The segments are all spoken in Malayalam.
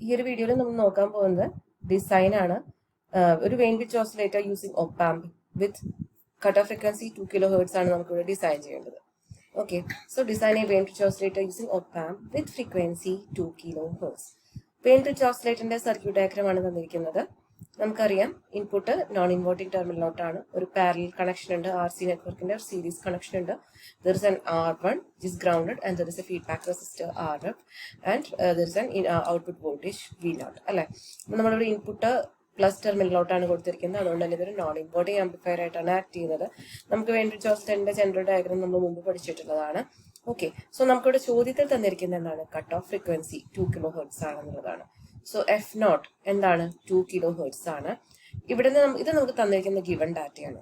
ഈ ഒരു വീഡിയോയിൽ നമ്മൾ നോക്കാൻ പോകുന്നത് ഡിസൈൻ ആണ്. ഒരു Wien bridge oscillator using opamp with cut off frequency 2 kHz ആണ് നമുക്കിവിടെ ഡിസൈൻ ചെയ്യേണ്ടത്. Okay, so design a Wien bridge oscillator using opamp with frequency 2 kHz. Wien bridge ഓസിലേറ്ററിന്റെ സർക്യൂട്ട് ഡയഗ്രം ആണ് തന്നിരിക്കുന്നത്. നമുക്കറിയാം ഇൻപുട്ട് നോൺ ഇൻവേർട്ടിംഗ് ടെർമിനലിലോട്ടാണ്. ഒരു പാരലൽ കണക്ഷൻ ഉണ്ട്, RC നെറ്റ്വർക്കിന്റെ ഒരു സീരീസ് കണക്ഷൻ ഉണ്ട്. There is an R1 which is grounded and there is a feedback resistor RF and there is an output voltage V0 അല്ലെ. അപ്പം നമ്മളിവിടെ ഇൻപുട്ട് പ്ലസ് ടെർമിനലിലോട്ടാണ് കൊടുത്തിരിക്കുന്നത്. അതുകൊണ്ട് തന്നെ ഇതൊരു നോൺ ഇൻവേർട്ടിംഗ് ആംപ്ലിഫയർ ആയിട്ടാണ് ആക്ട് ചെയ്യുന്നത്. നമുക്ക് വേണ്ടി ഓസിലേറ്ററിന്റെ ജനറൽ ഡയഗ്രം നമ്മൾ മുമ്പ് പഠിച്ചിട്ടുള്ളതാണ്. ഓക്കെ, സോ നമുക്കിവിടെ ചോദ്യത്തിൽ തന്നിരിക്കുന്നത് എന്താണ്? കട്ട് ഓഫ് ഫ്രീക്വൻസി 2 kHz ആണെന്നുള്ളതാണ്. സോ F0 എന്താണ്? 2 kHz ആണ്. ഇവിടെ നിന്ന് ഇത് നമുക്ക് തന്നിരിക്കുന്ന ഗിവൺ ഡാറ്റയാണ്.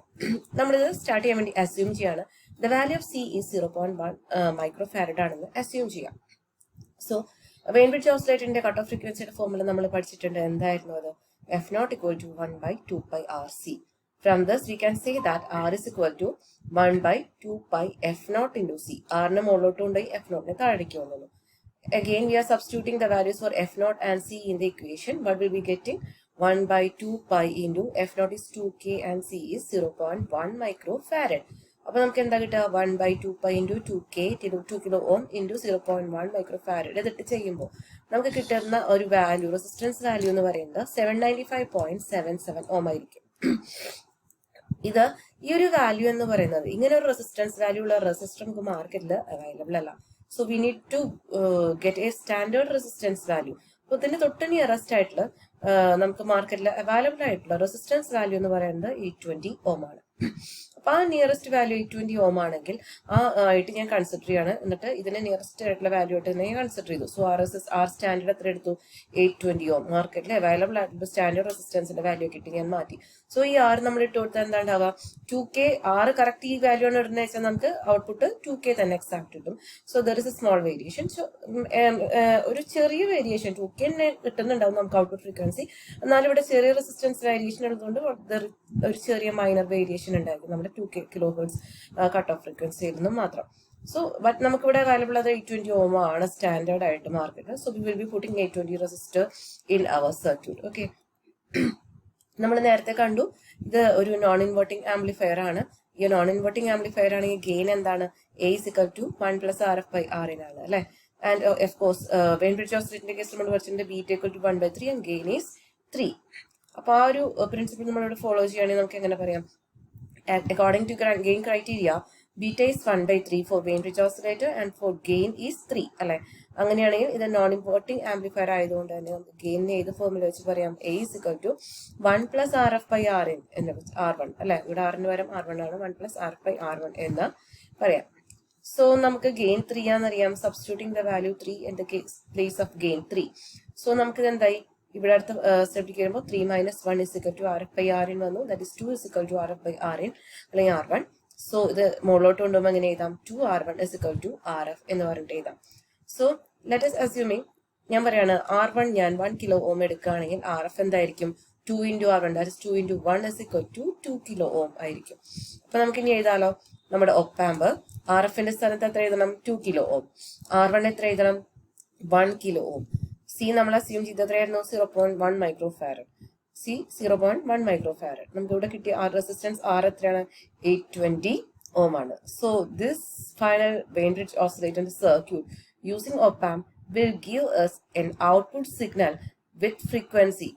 നമ്മളിത് സ്റ്റാർട്ട് ചെയ്യാൻ വേണ്ടി അസ്യൂം ചെയ്യാണ്. The value of C is 0.1 microfarad ആണെന്ന് അസ്യൂം ചെയ്യാം. സോ വെയിൻ ബ്രിഡ്ജ് ഓസിലേറ്ററിന്റെ കട്ട് ഓഫ് ഫ്രീക്വൻസിയുടെ ഫോർമുല നമ്മൾ പഠിച്ചിട്ടുണ്ട്. എന്തായിരുന്നു അത്? F0 equal to 1/2 pi RC. From this we can say that R is equal to 1/2 pi F0 into C. R നെ മുകളിലോട്ട് കൊണ്ടുപോയി F0 നെ താഴേക്ക് കൊണ്ടുവന്നു. Again we are substituting the values for F0 and C in the equation, but we'll be getting 1/2 pi into F0 is 2K and C is 0.1 microfarad. അപ്പോൾ നമുക്ക് എന്താ കിട്ടുക? 1/2 pi into 2K 2 kilo ohm into 0.1 microfarad. ഇതിട്ട് ചെയ്യുമ്പോൾ നമുക്ക് കിട്ടുന്ന ഒരു വാല്യൂ, റെസിസ്റ്റൻസ് വാല്യൂ എന്ന് പറയുന്നത് 795.77 ohm ആയിരിക്കും. ഇത് ഈ ഒരു വാല്യൂ എന്ന് പറയുന്നത്, ഇങ്ങനെ ഒരു റെസിസ്റ്റൻസ് വാല്യൂ ഉള്ള റെസിസ്റ്റർ നമുക്ക് മാർക്കറ്റിൽ അവൈലബിൾ അല്ല. So we need to get a standard resistance value. അപ്പോൾ ഇതിന്റെ തൊട്ട് നിയറസ്റ്റ് ആയിട്ടുള്ള നമുക്ക് മാർക്കറ്റിൽ അവൈലബിൾ ആയിട്ടുള്ള റെസിസ്റ്റൻസ് വാല്യൂ എന്ന് പറയുന്നത് 820 ohm ആണ്. അപ്പൊ ആ നിയറസ്റ്റ് വാല്യൂ 820 ohm ആണെങ്കിൽ ആ ആയിട്ട് ഞാൻ കൺസിഡർ ചെയ്യാണ്. എന്നിട്ട് ഇതിനെ നിയറസ്റ്റ് ആയിട്ടുള്ള വാല്യൂ ആയിട്ട് ഞാൻ കൺസിഡർ ചെയ്തു. സോ ആർ സ്റ്റാൻഡേർഡ് എത്ര എടുത്തു? 820 ohm. മാർക്കറ്റിൽ അവൈലബിൾ ആയിട്ടുള്ള സ്റ്റാൻഡേർഡ് റെസിസ്റ്റൻസിന്റെ വാല്യൂ കിട്ടി ഞാൻ മാറ്റി. സോ ഈ R നമ്മൾ ഇട്ട് കൊടുത്താൽ എന്താ ഉണ്ടാവുക? 2K. R കറക്റ്റ് ഈ വാല്യൂ ആണ് ഇടുന്നത് വെച്ചാൽ നമുക്ക് ഔട്ട്പുട്ട് 2K തന്നെ എക്സാക്ട് കിട്ടും. So there is A small variation. So ഒരു ചെറിയ വേരിയേഷൻ 2K തന്നെ കിട്ടുന്നുണ്ടാവും നമുക്ക് ഔട്ട്പുട്ട് ഫ്രീക്വൻസി. എന്നാലും ഇവിടെ ചെറിയ റെസിസ്റ്റൻസ് വേരിയേഷൻ ഉള്ളതുകൊണ്ട് ഒരു ചെറിയ മൈനർ വേരിയേഷൻ ഉണ്ടായിരിക്കും നമ്മുടെ 2 kHz കട്ട് ഓഫ് ഫ്രീക്വൻസിയിൽ നിന്നും മാത്രം. സോ ബട്ട് നമുക്കിവിടെ അവൈലബിൾ അത് 820 ohm ആണ് സ്റ്റാൻഡേർഡ് ആയിട്ട് market. So we will be putting 820 resistor in our circuit. Okay, നമ്മൾ നേരത്തെ കണ്ടു ഇത് ഒരു നോൺ ഇൻവേർട്ടിംഗ് ആംപ്ലിഫയർ ആണ്. ഈ നോൺ ഇൻവേർട്ടിംഗ് ആംപ്ലിഫയർ ആണെങ്കിൽ ഗെയിൻ എന്താണ്? A is equal to 1 plus RF by RN ആണ് അല്ലെ. And of course vein bridge ഓസിലേറ്ററിന്റെ കേസ് നമ്മൾ പഠിച്ചിട്ടുണ്ട് beta equal to 1/3 and gain is 3. അപ്പൊ ആ ഒരു പ്രിൻസിപ്പിൾ നമ്മളിവിടെ ഫോളോ ചെയ്യുകയാണെങ്കിൽ നമുക്ക് എങ്ങനെ പറയാം? According to gain criteria, beta is 1/3 for vein bridge oscillator and for gain is 3 അല്ലെ. അങ്ങനെയാണെങ്കിൽ ഇത് നോൺ ഇൻവേർട്ടിംഗ് ആംപ്ലിഫയർ ആയതുകൊണ്ട് തന്നെ നമുക്ക് ഗെയിനിനെ ഏത് ഫോർമുല വെച്ച് പറയാം? A is equal to 1 plus RF by RN എന്ന് R1 അല്ലെ. ഇവിടെ R ന് പകരം R1 ആണ്. 1 plus RF by R1 എന്ന് പറയാം. സോ നമുക്ക് ഗെയിൻ 3 ആണെന്നറിയാം. Substituting the value 3 in the place of gain 3. So നമുക്ക് എന്തായി? ഇവിടെ അടുത്ത സ്റ്റെപ്പിലേക്ക് വരുമ്പോൾ 3 minus 1 is equal to RF by RN വന്നു. That is 2 is equal to RF by RN അല്ലെങ്കിൽ R1. സോ ഇത് മുകളിലോട്ട് കൊണ്ടുപോകുമ്പോൾ എങ്ങനെ എഴുതാം? 2R1 is equal to RF എന്ന് പറഞ്ഞിട്ട് എഴുതാം. സോ ലെറ്റ് us assuming ഞാൻ പറയാണ് R1 ഞാൻ 1 kilo ohm എടുക്കുകയാണെങ്കിൽ RF എന്തായിരിക്കും? 2 into R1 that is 2 into 1 is equal to 2 kilo ohm ആയിരിക്കും. അപ്പൊ നമുക്ക് ഇനി എഴുതാലോ. നമ്മുടെ ഒപ്പാമ്പ് RFന്റെ സ്ഥാനത്ത് എത്ര എഴുതണം? 2 kilo ohm. R1 എത്ര എഴുതണം? 1 kilo ohm. C നമ്മൾ അസ്യൂം ചെയ്ത് എത്രയായിരുന്നു? 0.1 മൈക്രോഫാരഡ്. C 0.1 microfarad. നമുക്ക് ഇവിടെ കിട്ടിയ റെസിസ്റ്റൻസ് R എത്രയാണ്? 820 ohm ആണ്. So this final vein bridge oscillator circuit using op-amp will give us an output signal with frequency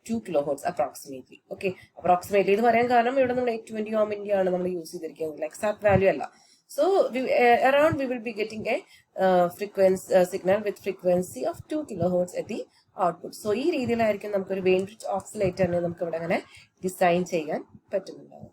2 kHz approximately. Okay, approximately ഇത് പറയാൻ കാരണം ഇവിടെ നമ്മൾ 820 ohm ആണ് നമ്മൾ യൂസ് ചെയ്തിരിക്കുന്നത്, എക്സാക്ട് വാല്യൂ അല്ല. So around we will be getting a signal with frequency of 2 kHz at the output. So ഈ രീതിയിലായിരിക്കും നമുക്കൊരു വെയിൻ ബ്രിഡ്ജ് ഓസിലേറ്ററിനെ നമുക്ക് ഇവിടെ അങ്ങനെ ഡിസൈൻ ചെയ്യാൻ പറ്റുന്നുണ്ടാവും.